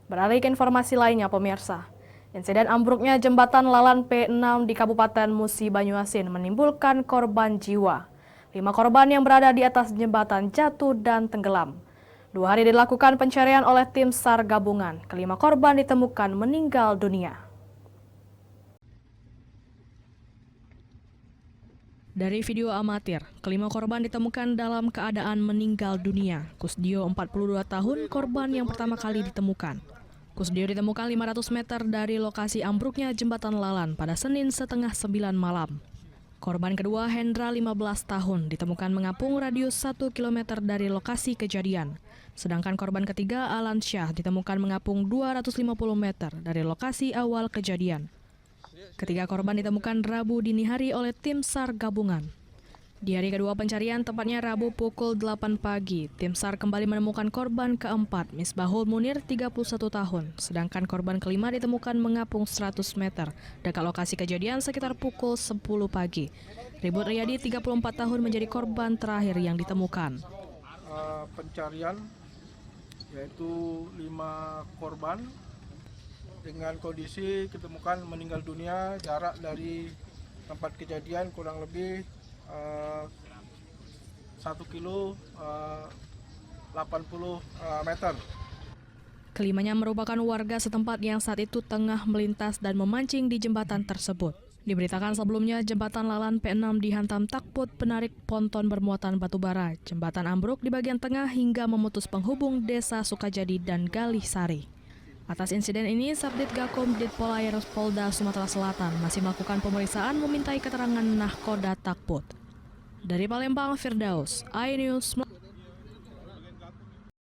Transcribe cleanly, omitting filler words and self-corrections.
Beralih ke informasi lainnya, pemirsa. Insiden ambruknya jembatan Lalan P6 di Kabupaten Musi Banyuasin menimbulkan korban jiwa. 5 korban yang berada di atas jembatan jatuh dan tenggelam. 2 hari dilakukan pencarian oleh tim SAR gabungan. Kelima korban ditemukan meninggal dunia. Dari video amatir, kelima korban ditemukan dalam keadaan meninggal dunia. Kusdio 42 tahun, korban yang pertama kali ditemukan. Kusdio ditemukan 500 meter dari lokasi ambruknya jembatan Lalan pada Senin setengah 9 malam. Korban kedua, Hendra 15 tahun, ditemukan mengapung radius 1 km dari lokasi kejadian. Sedangkan korban ketiga, Alan Syah, ditemukan mengapung 250 meter dari lokasi awal kejadian. Ketiga korban ditemukan Rabu dini hari oleh tim SAR gabungan. Di hari kedua pencarian, tepatnya Rabu pukul 8 pagi, tim SAR kembali menemukan korban keempat, Misbahul Munir, 31 tahun. Sedangkan korban kelima ditemukan mengapung 100 meter dekat lokasi kejadian sekitar pukul 10 pagi. Ribut Riyadi, 34 tahun, menjadi korban terakhir yang ditemukan. Pencarian yaitu 5 korban dengan kondisi ditemukan meninggal dunia, jarak dari tempat kejadian kurang lebih 1 kilo 80 meter. Kelimanya merupakan warga setempat yang saat itu tengah melintas dan memancing di jembatan tersebut. Diberitakan sebelumnya, jembatan Lalan P6 dihantam takbut penarik ponton bermuatan batu bara. Jembatan ambruk di bagian tengah hingga memutus penghubung desa Sukajadi dan Galih Sari. Atas insiden ini, Subdit Gakum Ditpol Air Polda Sumatera Selatan masih melakukan pemeriksaan memintai keterangan nahkoda takbut. Dari Palembang, Firdaus, iNews.